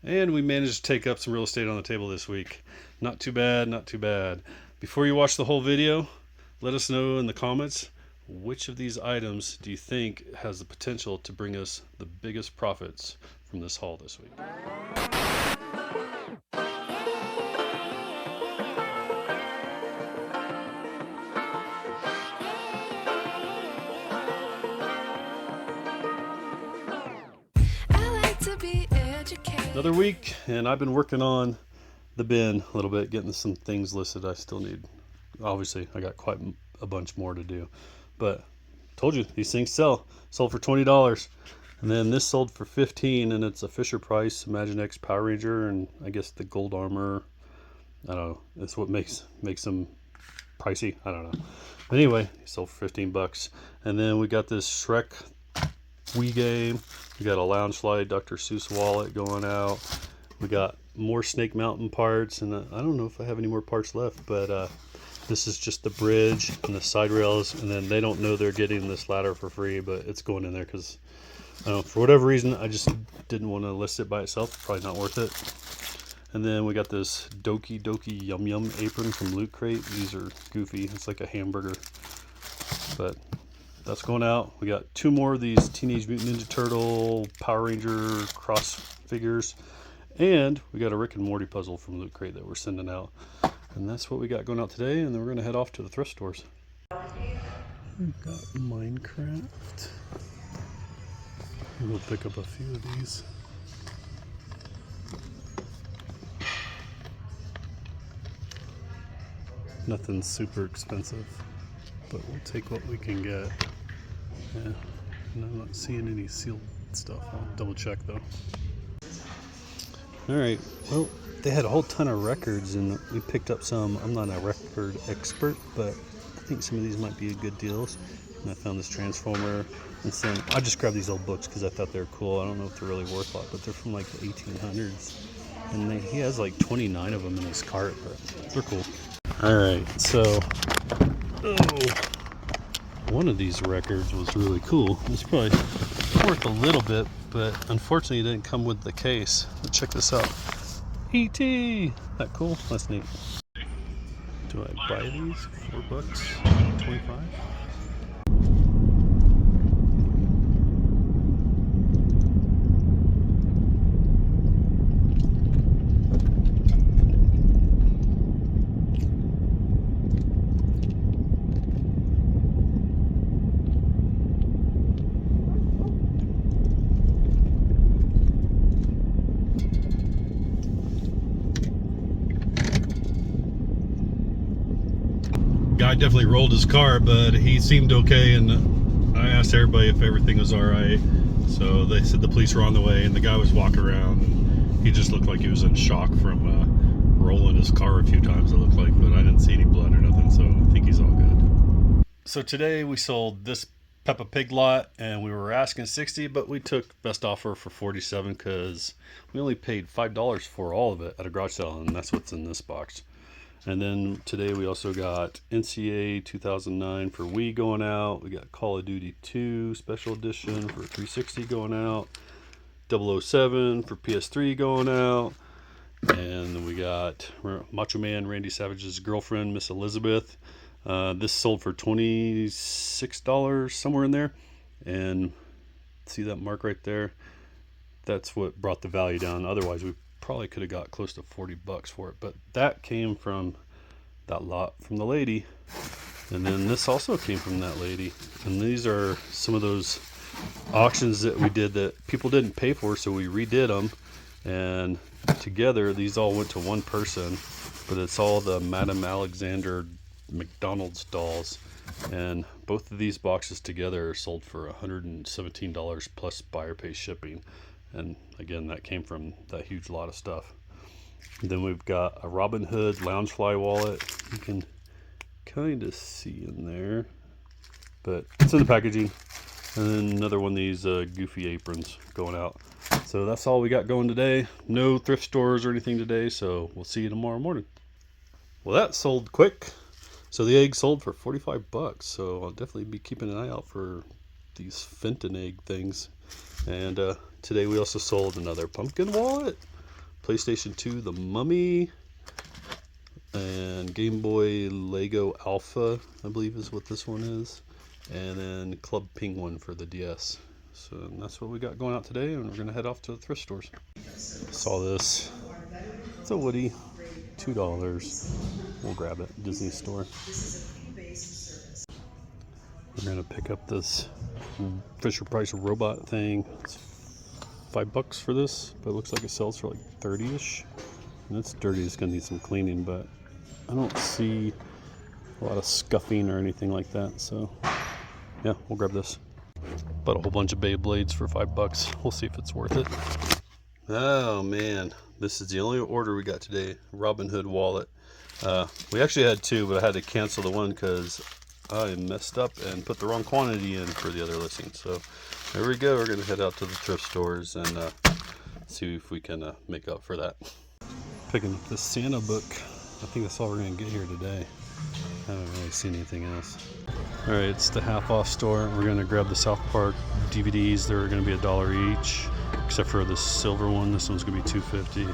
And we managed to take up some real estate on the table this week. Not too bad, not too bad. Before you watch the whole video, let us know in the comments which of these items do you think has the potential to bring us the biggest profits from this haul this week. Another week, and I've been working on the bin a little bit, getting some things listed. I still need, obviously, I got quite a bunch more to do, but told you these things sold for $20, and then this sold for $15, and it's a Fisher Price Imagine X Power Ranger, and I guess the gold armor. I don't know. That's what makes them pricey. I don't know. But anyway, sold for $15, and then we got this Shrek Wii game. We got a Loungefly Dr. Seuss wallet going out. We got more Snake Mountain parts, and I don't know if I have any more parts left, but this is just the bridge and the side rails, and then they don't know they're getting this ladder for free, but it's going in there because for whatever reason I just didn't want to list it by itself. Probably not worth it. And then we got this Doki Doki Yum Yum apron from Loot Crate. These are goofy. It's like a hamburger, but that's going out. We got two more of these Teenage Mutant Ninja Turtle Power Ranger cross figures, and we got a Rick and Morty puzzle from Loot Crate that we're sending out. And that's what we got going out today, and then we're going to head off to the thrift stores. We've got Minecraft. We'll pick up a few of these. Nothing super expensive, but we'll take what we can get. Yeah, and I'm not seeing any sealed stuff. I'll double check though. Alright, well, they had a whole ton of records, and we picked up some. I'm not a record expert, but I think some of these might be good deals. And I found this Transformer, and some. I just grabbed these old books because I thought they were cool. I don't know if they're really worth a lot, but they're from like the 1800s. And he has like 29 of them in his cart, but they're cool. Alright, so one of these records was really cool. It's probably worth a little bit, but unfortunately it didn't come with the case. But check this out. E.T. That cool? That's neat. Do I buy these? $4? 25? Guy definitely rolled his car, but he seemed okay, and I asked everybody if everything was alright. So they said the police were on the way, and the guy was walking around, and he just looked like he was in shock from rolling his car a few times, it looked like, but I didn't see any blood or nothing, so I think he's all good. So today we sold this Peppa Pig lot, and we were asking $60, but we took best offer for $47 because we only paid $5 for all of it at a garage sale, and that's what's in this box. And then today we also got NCA 2009 for Wii going out. We got Call of Duty 2 Special Edition for 360 going out. 007 for PS3 going out. And then we got Macho Man Randy Savage's girlfriend, Miss Elizabeth. This sold for $26, somewhere in there. And see that mark right there? That's what brought the value down. Otherwise, we probably could have got close to $40 for it, but that came from that lot from the lady, and then this also came from that lady. And these are some of those auctions that we did that people didn't pay for, so we redid them, and together these all went to one person. But it's all the Madame Alexander McDonald's dolls, and both of these boxes together are sold for $117 plus buyer pay shipping. And again, that came from that huge lot of stuff. And then we've got a Robin Hood Loungefly wallet. You can kind of see in there, but it's in the packaging. And then another one of these goofy aprons going out. So that's all we got going today. No thrift stores or anything today, so we'll see you tomorrow morning. Well, that sold quick. So the egg sold for $45. So I'll definitely be keeping an eye out for these Fenton egg things. And today we also sold another pumpkin wallet. PlayStation 2, The Mummy, and Game Boy Lego Alpha, I believe is what this one is, and then Club Penguin for the DS. So that's what we got going out today, and we're gonna head off to the thrift stores. Saw this. It's a Woody, $2. We'll grab it. Disney store. We're gonna pick up this Fisher Price robot thing. It's $5 for this, but it looks like it sells for like 30-ish. And it's dirty. It's gonna need some cleaning, but I don't see a lot of scuffing or anything like that. So yeah, we'll grab this. Bought a whole bunch of Beyblades for $5. We'll see if it's worth it. Oh man, this is the only order we got today. Robin Hood wallet. We actually had two, but I had to cancel the one because I messed up and put the wrong quantity in for the other listing. So there we go. We're gonna head out to the thrift stores and see if we can make up for that. Picking up this Santa book. I think that's all we're gonna get here today. I haven't really seen anything else. All right, it's the half off store. We're gonna grab the South Park DVDs. They're gonna be $1 each, except for the silver one. This one's gonna be $2.50,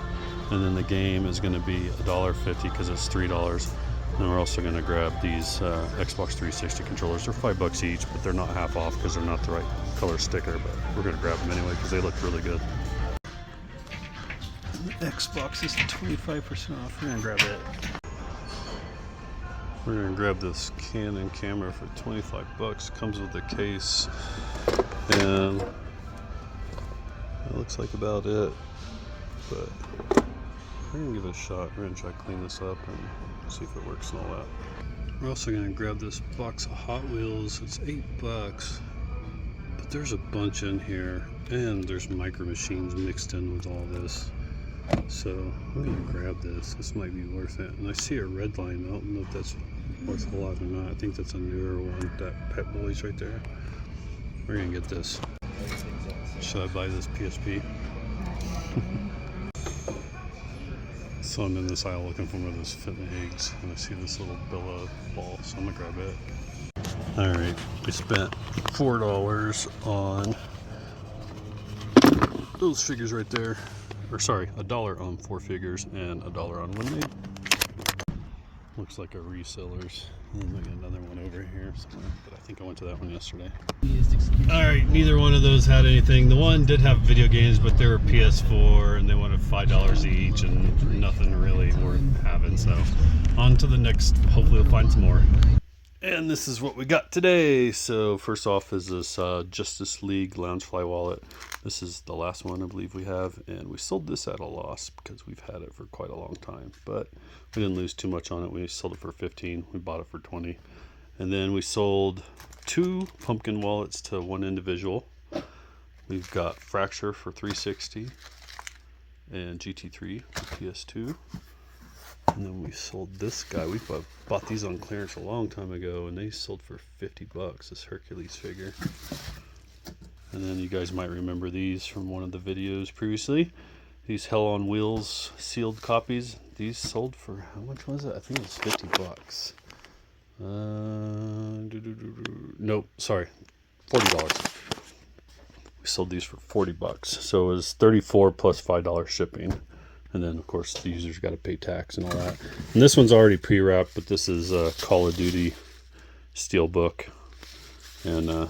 and then the game is gonna be $1.50 because it's $3. And we're also gonna grab these Xbox 360 controllers. They're $5 each, but they're not half off because they're not the right color sticker. But we're gonna grab them anyway because they look really good. The Xbox is 25% off. We're gonna grab it. We're gonna grab this Canon camera for $25. Comes with a case, and that looks like about it. But we're gonna give it a shot. We're gonna try to clean this up and see if it works and all that. We're also gonna grab this box of Hot Wheels. It's $8, but there's a bunch in here, and there's Micro Machines mixed in with all this. So I'm gonna grab this. This might be worth it. And I see a red line. I don't know if that's worth a lot or not. I think that's a newer one. That Pet Boys right there. We're gonna get this. Should I buy this PSP? So I'm in this aisle looking for one of those fitting eggs, and I see this little Billa ball, so I'm gonna grab it. All right, we spent $4 on those figures right there. Or sorry, $1 on 4 figures and $1 on lemonade. Looks like a reseller's. And then we got another one over here somewhere, but I think I went to that one yesterday. Alright, neither one of those had anything. The one did have video games, but they were PS4 and they wanted $5 each and nothing really worth having. So on to the next. Hopefully we'll find some more. And this is what we got today. So first off is this Justice League Loungefly wallet. This is the last one I believe we have, and we sold this at a loss because we've had it for quite a long time, but we didn't lose too much on it. We sold it for 15. We bought it for 20. And then we sold 2 pumpkin wallets to one individual. We've got Fracture for $3.60 and GT3 for PS2. And then we sold this guy. We bought these on clearance a long time ago, and they sold for $50, this Hercules figure. And then you guys might remember these from one of the videos previously. These Hell on Wheels sealed copies. These sold for, how much was it? I think it was $50. Nope, sorry, $40. We sold these for $40. So it was $34 plus $5 shipping. And then, of course, the user's got to pay tax and all that. And this one's already pre-wrapped, but this is a Call of Duty Steelbook. And I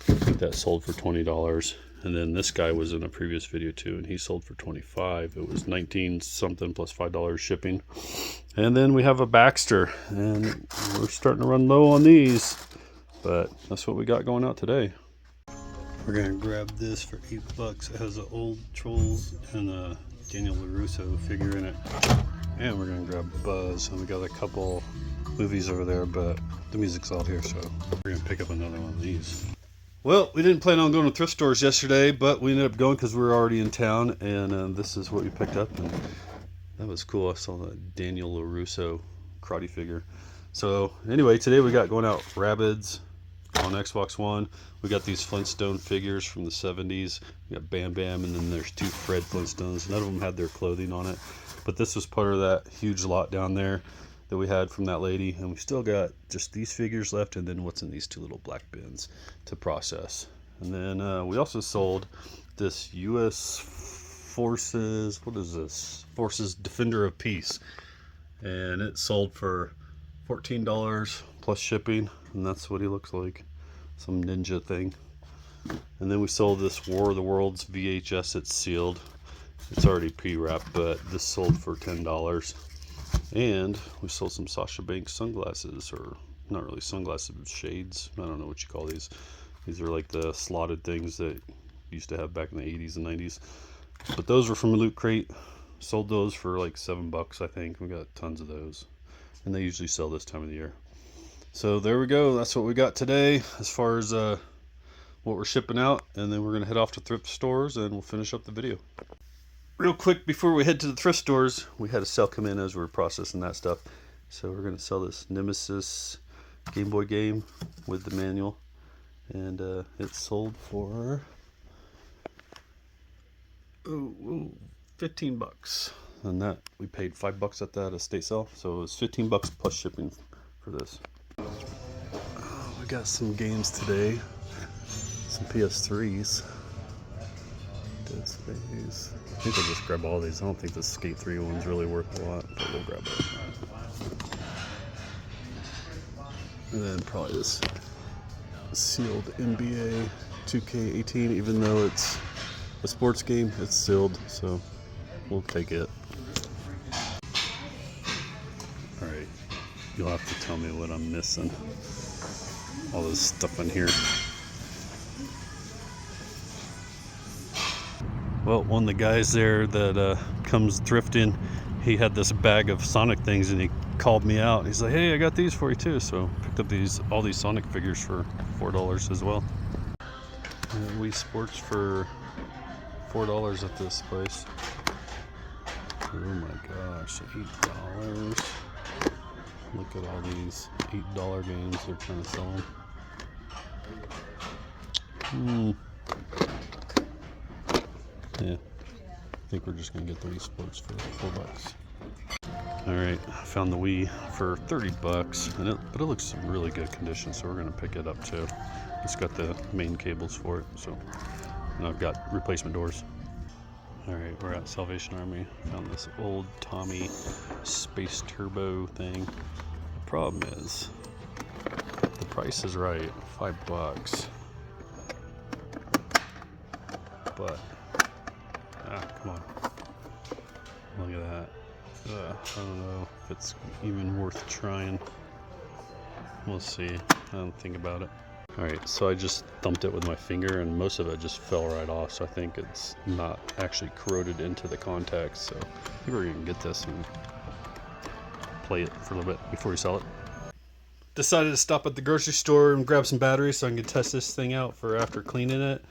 think that sold for $20. And then this guy was in a previous video too, and he sold for $25. It was 19 something plus $5 shipping. And then we have a Baxter, and we're starting to run low on these. But that's what we got going out today. We're going to grab this for $8. It has an old Trolls and a Daniel LaRusso figure in it, and we're gonna grab Buzz, and we got a couple movies over there, but the music's all here, so we're gonna pick up another one of these. Well, we didn't plan on going to thrift stores yesterday, but we ended up going because we were already in town, and this is what we picked up, and that was cool. I saw the Daniel LaRusso karate figure. So anyway, today we got going out Rabbids on Xbox One. We got these Flintstone figures from the 70s. We got Bam Bam, and then there's 2 Fred Flintstones. None of them had their clothing on it, but this was part of that huge lot down there that we had from that lady, and we still got just these figures left, and then what's in these 2 little black bins to process. And then we also sold this US Forces, what is this? Forces Defender of Peace. And it sold for $14 plus shipping, and that's what he looks like. Some ninja thing. And then we sold this War of the Worlds VHS. It's sealed. It's already pre-wrapped, but this sold for $10. And we sold some Sasha Banks sunglasses, or not really sunglasses, but shades. I don't know what you call these. These are like the slotted things that used to have back in the 80s and 90s. But those were from a Loot Crate. Sold those for like $7, I think. We got tons of those, and they usually sell this time of the year. So there we go. That's what we got today as far as what we're shipping out, and then we're gonna head off to thrift stores and we'll finish up the video. Real quick before we head to the thrift stores, we had a sale come in as we were processing that stuff. So we're gonna sell this Nemesis Game Boy game with the manual, and it sold for $15. And that we paid $5 at that estate sale, so it was $15 plus shipping for this. We got some games today, some PS3s. Dead Space. I think I'll just grab all these. I don't think the Skate 3 one's really worth a lot, but we'll grab it. And then probably this sealed NBA 2K18, even though it's a sports game, it's sealed, so we'll take it. Alright, you'll have to tell me what I'm missing. All this stuff in here. Well, one of the guys there that comes thrifting, he had this bag of Sonic things, and he called me out. He's like, "Hey, I got these for you too." So picked up all these Sonic figures for $4 as well. And Wii Sports for $4 at this place. Oh my gosh, $8. Look at all these $8 games they're trying to sell them. Yeah, I think we're just gonna get the Wii Sports for $4. Alright, I found the Wii for $30, but it looks in really good condition, so we're gonna pick it up too. It's got the main cables for it, so, and I've got replacement doors. Alright, we're at Salvation Army. Found this old Tommy Space Turbo thing. The problem is, the price is right, $5. But, come on. Look at that. I don't know if it's even worth trying. We'll see. I don't think about it. Alright, so I just thumped it with my finger, and most of it just fell right off, so I think it's not actually corroded into the contacts. So I think we're going to get this and play it for a little bit before we sell it. Decided to stop at the grocery store and grab some batteries so I can test this thing out for after cleaning it,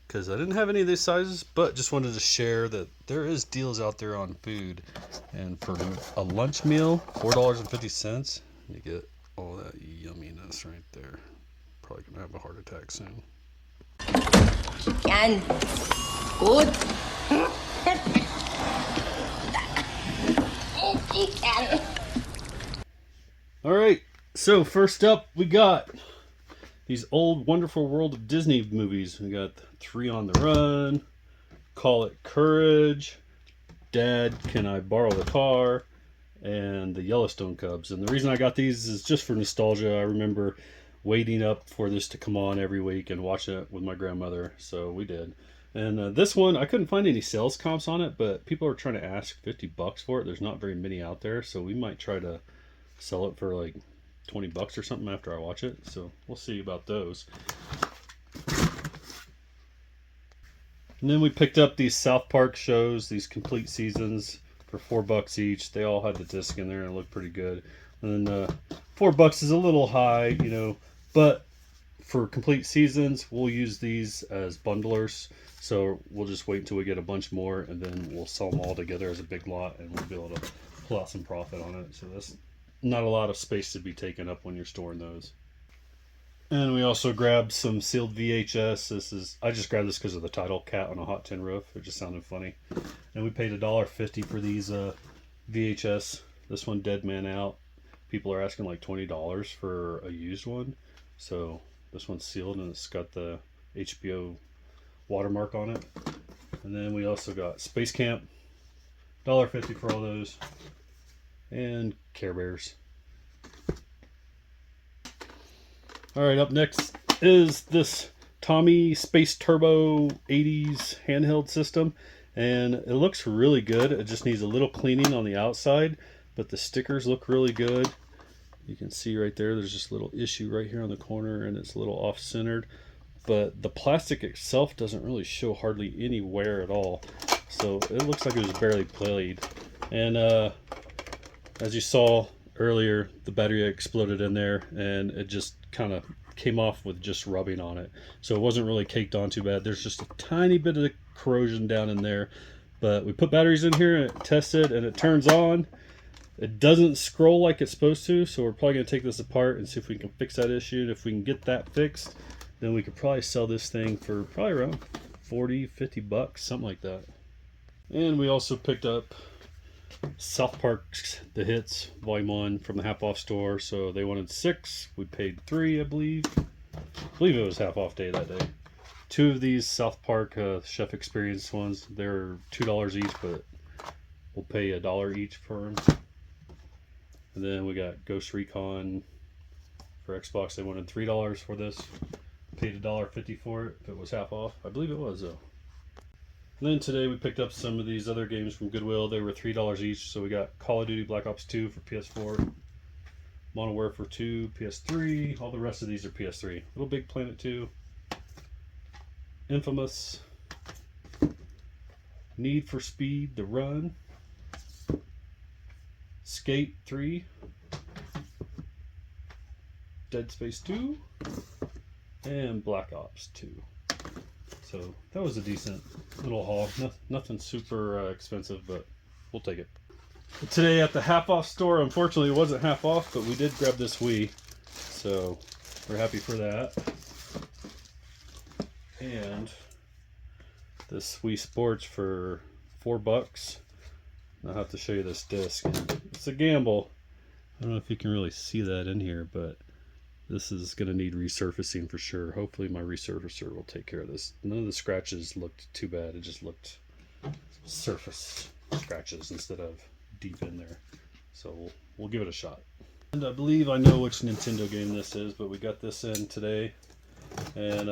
because I didn't have any of these sizes, but just wanted to share that there is deals out there on food. And for a lunch meal, $4.50, you get all that yumminess right there. Probably gonna have a heart attack soon. And good. All right, so first up we got these old Wonderful World of Disney movies. We got 3 on the Run, Call It Courage, Dad, Can I Borrow the Car, and the Yellowstone Cubs. And the reason I got these is just for nostalgia. I remember waiting up for this to come on every week and watch it with my grandmother, so we did. And this one, I couldn't find any sales comps on it, but people are trying to ask $50 for it. There's not very many out there, so we might try to sell it for like $20 or something after I watch it. So we'll see about those. And then we picked up these South Park shows, these complete seasons, for $4 each. They all had the disc in there and it looked pretty good. And then $4 is a little high, you know, but for complete seasons, we'll use these as bundlers. So we'll just wait until we get a bunch more, and then we'll sell them all together as a big lot, and we'll be able to pull out some profit on it. So that's not a lot of space to be taken up when you're storing those. And we also grabbed some sealed VHS. I just grabbed this because of the title, Cat on a Hot Tin Roof. It just sounded funny. And we paid $1.50 for these VHS. This one, Dead Man Out. People are asking like $20 for a used one. So this one's sealed and it's got the HBO watermark on it. And then we also got Space Camp, $1.50 for all those, and Care Bears. Alright, up next is this Tommy Space Turbo 80s handheld system, and it looks really good. It just needs a little cleaning on the outside, but the stickers look really good. You can see right there, there's just a little issue right here on the corner, and it's a little off-centered. But the plastic itself doesn't really show hardly any wear at all. So it looks like it was barely played. And as you saw earlier, the battery exploded in there, and it just kind of came off with just rubbing on it. So it wasn't really caked on too bad. There's just a tiny bit of corrosion down in there. But we put batteries in here and it tested, and it turns on. It doesn't scroll like it's supposed to, so we're probably going to take this apart and see if we can fix that issue. And if we can get that fixed, then we could probably sell this thing for probably around 40-50 bucks, something like that. And we also picked up South Park's The Hits Volume 1 from the half off store. So they wanted 6, we paid 3, I believe. I believe it was half off day that day. 2 of these South Park Chef Experience ones, they're $2 each, but we'll pay $1 each for them. And then we got Ghost Recon for Xbox. They wanted $3 for this. Paid $1.50 for it if it was half off. I believe it was though. And then today we picked up some of these other games from Goodwill. They were $3 each. So we got Call of Duty Black Ops 2 for PS4, Modern Warfare 2 PS3. All the rest of these are PS3. Little Big Planet 2, Infamous, Need for Speed: The Run, Skate 3, Dead Space 2, and Black Ops 2. So that was a decent little haul. Nothing super expensive, but we'll take it. Today at the half off store, unfortunately it wasn't half off, but we did grab this Wii. So we're happy for that. And this Wii Sports for $4. I'll have to show you this disc. It's a gamble. I don't know if you can really see that in here, but this is going to need resurfacing for sure. Hopefully my resurfacer will take care of this. None of the scratches looked too bad. It just looked surface scratches instead of deep in there. So we'll give it a shot. And I believe I know which Nintendo game this is, but we got this in today. And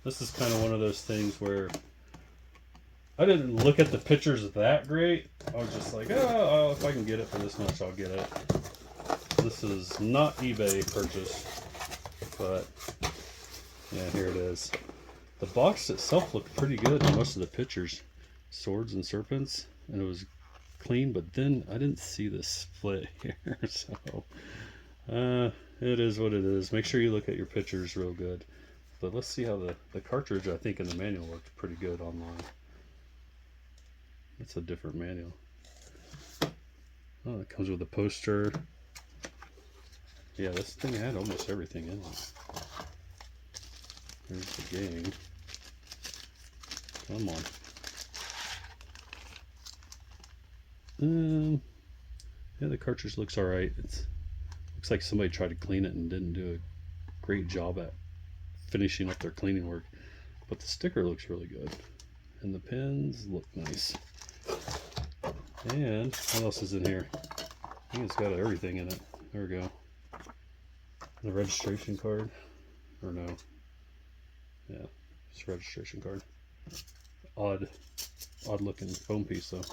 this is kind of one of those things where I didn't look at the pictures that great. I was just like, oh, if I can get it for this much, I'll get it. This is not eBay purchase, but yeah, here it is. The box itself looked pretty good in most of the pictures. Swords and serpents, and it was clean, but then I didn't see the split here, so it is what it is. Make sure you look at your pictures real good. But let's see how the cartridge, I think in the manual looked pretty good online. It's a different manual. Oh, it comes with a poster. Yeah, this thing had almost everything in it. There's the game. Come on. Yeah, the cartridge looks alright. Looks like somebody tried to clean it and didn't do a great job at finishing up their cleaning work. But the sticker looks really good. And the pins look nice. And what else is in here? I think it's got everything in it. There we go. The registration card. Or no. Yeah, it's a registration card. Odd looking foam piece though.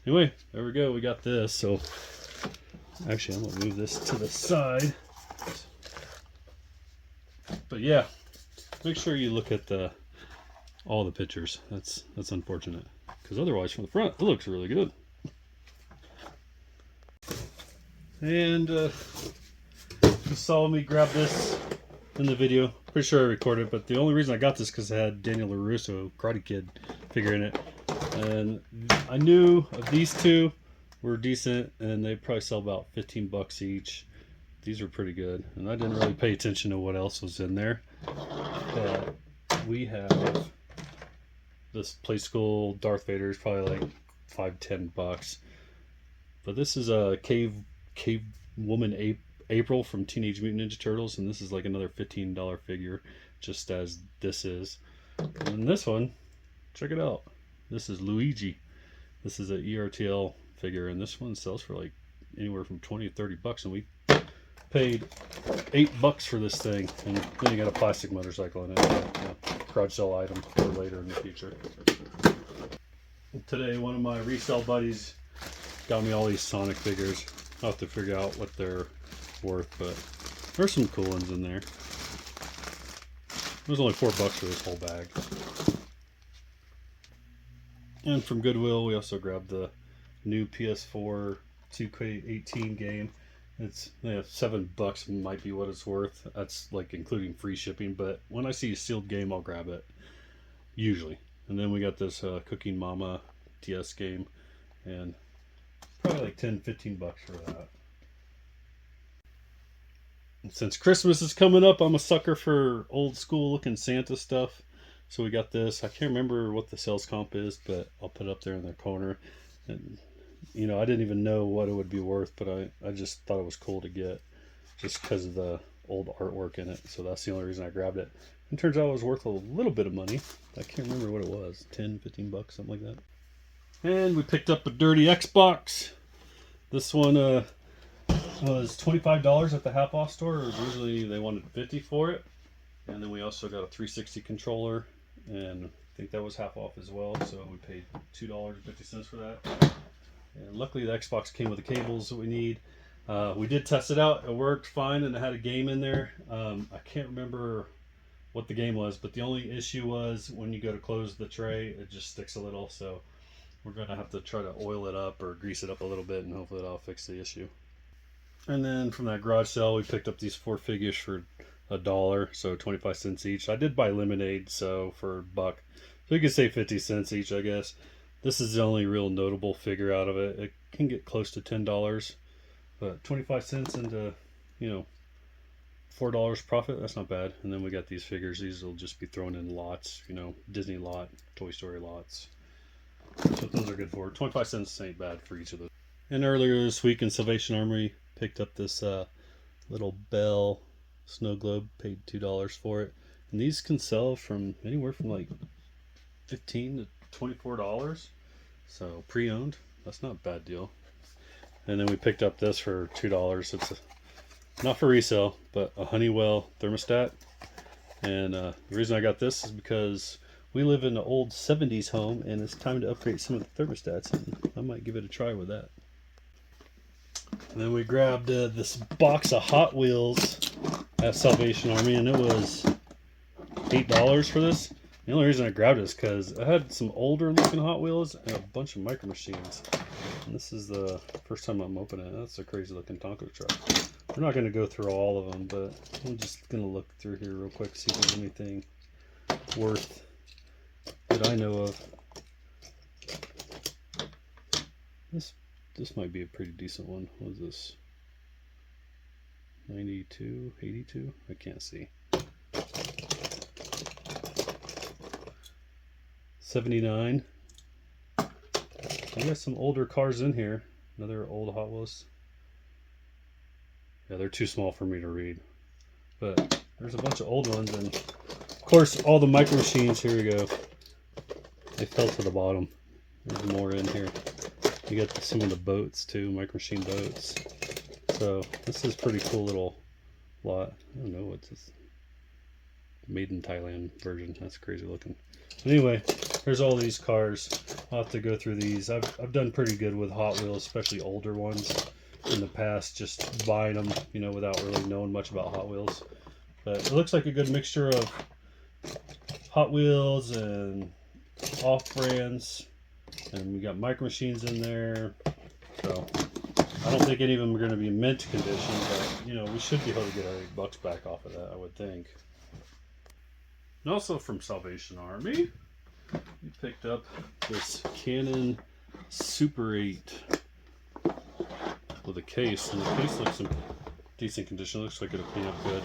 Anyway, there we go. We got this. So actually I'm gonna move this to the side. But yeah, make sure you look at all the pictures. That's unfortunate. Because otherwise from the front it looks really good. And you saw me grab this in the video. Pretty sure I recorded, but the only reason I got this because it had Daniel LaRusso, Karate Kid figure in it. And I knew of these two were decent, and they probably sell about 15 bucks each. These are pretty good, and I didn't really pay attention to what else was in there. But we have this Play School Darth Vader is probably like $5-10 bucks. But this is a cave woman April from Teenage Mutant Ninja Turtles, and this is like another $15 figure, just as this is. And this one, check it out. This is Luigi. This is an ERTL figure, and this one sells for like anywhere from 20 to 30 bucks, and we paid $8 for this thing. And then you got a plastic motorcycle in it. Garage sale item for later in the future. Today, one of my resale buddies got me all these Sonic figures. I'll have to figure out what they're worth, but there's some cool ones in there. It was only $4 for this whole bag. And from Goodwill, we also grabbed the new PS4 2K18 game. It's $7 might be what it's worth. That's like including free shipping, but when I see a sealed game, I'll grab it usually. And then we got this Cooking Mama DS game, and probably like $10-15 for that. And since Christmas is coming up, I'm a sucker for old school looking Santa stuff. So we got this. I can't remember what the sales comp is, but I'll put it up there in the corner. And you know, I didn't even know what it would be worth, but I just thought it was cool to get just because of the old artwork in it. So that's the only reason I grabbed it. And turns out it was worth a little bit of money. I can't remember what it was, 10, 15 bucks, something like that. And we picked up a dirty Xbox. This one was $25 at the half off store. Originally they wanted $50 for it. And then we also got a 360 controller, and I think that was half off as well. So we paid $2.50 for that. And luckily the Xbox came with the cables that we need. We did test it out. It worked fine, and it had a game in there. I can't remember what the game was, but the only issue was when you go to close the tray, it just sticks a little. So we're going to have to try to oil it up or grease it up a little bit, and hopefully that'll fix the issue. And then from that garage sale, we picked up these 4 figures for $1, so 25 cents each. I did buy lemonade, so for $1, so you could say 50 cents each, I guess. This is the only real notable figure out of it. It can get close to $10, but 25 cents into, you know, $4 profit, that's not bad. And then we got these figures. These will just be thrown in lots, you know, Disney lot, Toy Story lots. That's what those are good for. 25 cents ain't bad for each of those. And earlier this week in Salvation Army, picked up this little Belle snow globe, paid $2 for it. And these can sell from anywhere from like $15 to $24. So pre-owned, that's not a bad deal. And then we picked up this for $2. It's not for resale, but a Honeywell thermostat. And the reason I got this is because we live in an old 70s home, and it's time to upgrade some of the thermostats, and I might give it a try with that. And then we grabbed this box of Hot Wheels at Salvation Army, and it was $8 for this. The only reason I grabbed it is because I had some older looking Hot Wheels and a bunch of Micro Machines. And this is the first time I'm opening it. That's a crazy looking Tonka truck. We're not going to go through all of them, but I'm just going to look through here real quick, see if there's anything worth that I know of. This might be a pretty decent one. What is this? 92, 82? I can't see. 79. I got some older cars in here. Another old Hot Wheels. Yeah, they're too small for me to read. But there's a bunch of old ones, and of course all the Micro Machines, here we go. They fell to the bottom. There's more in here. You got some of the boats too, Micro Machine boats. So this is pretty cool little lot. I don't know what's this. Made in Thailand version. That's crazy looking. Anyway, there's all these cars. I'll have to go through these. I've done pretty good with Hot Wheels, especially older ones in the past, just buying them, you know, without really knowing much about Hot Wheels. But it looks like a good mixture of Hot Wheels and off-brands. And we got Micro Machines in there. So I don't think any of them are going to be in mint condition, but you know, we should be able to get our $8 back off of that, I would think. And also from Salvation Army, we picked up this Canon Super 8 with a case, and the case looks in decent condition. Looks like it'll clean up good.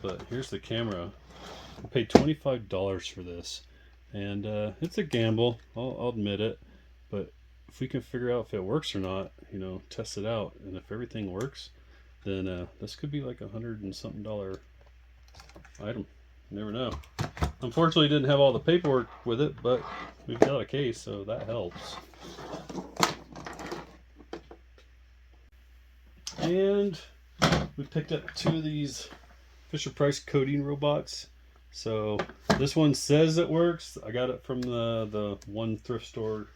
But here's the camera. I paid $25 for this, and it's a gamble. I'll admit it. But if we can figure out if it works or not, you know, test it out, and if everything works, then this could be like $100 and something item. You never know. Unfortunately, didn't have all the paperwork with it, but we've got a case, so that helps. And we picked up 2 of these Fisher-Price coding robots. So this one says it works. I got it from the one thrift store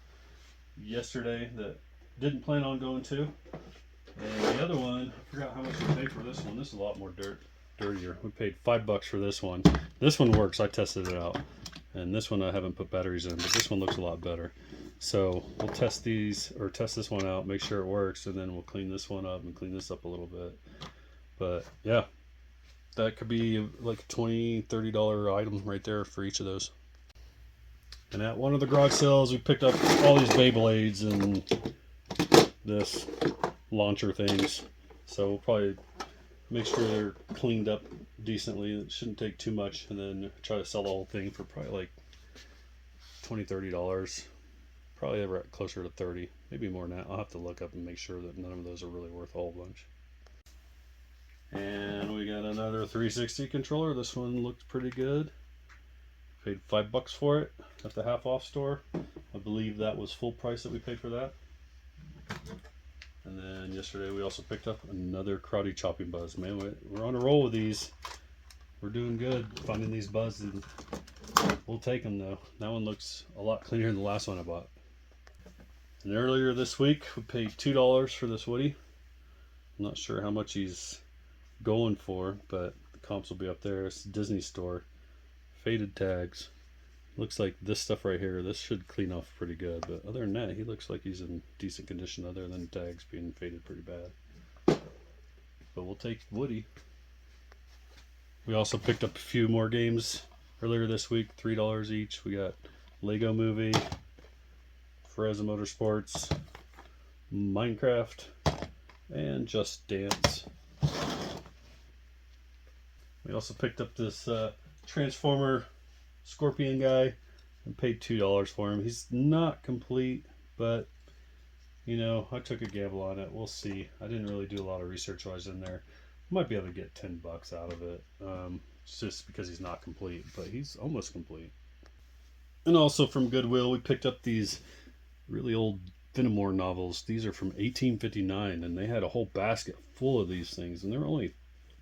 yesterday that didn't plan on going to. And the other one, I forgot how much we paid for this one. This is a lot more dirtier. We paid $5 for this one. This one works. I tested it out. And this one I haven't put batteries in, but this one looks a lot better. So we'll test this one out, make sure it works, and then we'll clean this one up and clean this up a little bit. But yeah, that could be like a $20, $30 item right there for each of those. And at one of the garage sales, we picked up all these Beyblades and this launcher things. So we'll probably make sure they're cleaned up decently. It shouldn't take too much, and then try to sell the whole thing for probably like $20, $30. Probably ever closer to 30, maybe more than that. I'll have to look up and make sure that none of those are really worth a whole bunch. And we got another 360 controller. This one looked pretty good. Paid $5 for it at the half off store. I believe that was full price that we paid for that. And then yesterday we also picked up another karate chopping buzz. Man, we're on a roll with these. We're doing good finding these buzzes. We'll take them though. That one looks a lot cleaner than the last one I bought. And earlier this week we paid $2 for this Woody. I'm not sure how much he's going for, but the comps will be up there. It's a Disney store. Faded tags. Looks like this stuff right here, this should clean off pretty good, but other than that, he looks like he's in decent condition other than tags being faded pretty bad. But we'll take Woody. We also picked up a few more games earlier this week, $3 each. We got Lego Movie, Forza Motorsports, Minecraft, and Just Dance. We also picked up this Transformer Scorpion guy and paid $2 for him. He's not complete, but you know, I took a gamble on it. We'll see. I didn't really do a lot of research while I was in there. Might be able to get $10 out of it, just because he's not complete, but he's almost complete. And also from Goodwill, we picked up these really old Fenimore novels. These are from 1859, and they had a whole basket full of these things, and they're only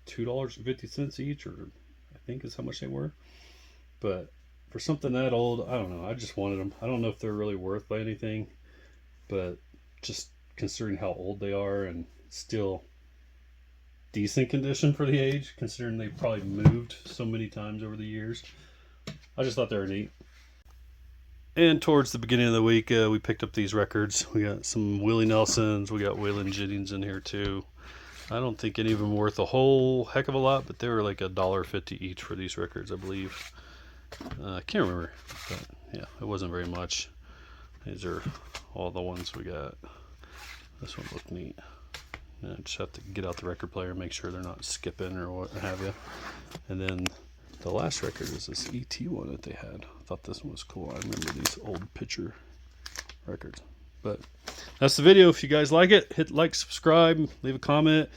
$2.50 each, or I think is how much they were. But for something that old, I don't know. I just wanted them. I don't know if they're really worth anything, but just considering how old they are and still decent condition for the age, considering they probably moved so many times over the years, I just thought they were neat. And towards the beginning of the week, we picked up these records. We got some Willie Nelsons. We got Waylon Jennings in here too. I don't think any of them were worth a whole heck of a lot, but they were like $1.50 each for these records, I believe. I can't remember, but yeah, it wasn't very much. These are all the ones we got. This one looked neat. I just have to get out the record player and make sure they're not skipping or what have you. And then the last record is this ET one that they had. I thought this one was cool. I remember these old picture records. But that's the video. If you guys like it, hit like, subscribe, leave a comment.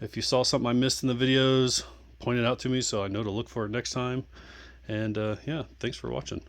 If you saw something I missed in the videos, point it out to me so I know to look for it next time. And yeah, thanks for watching.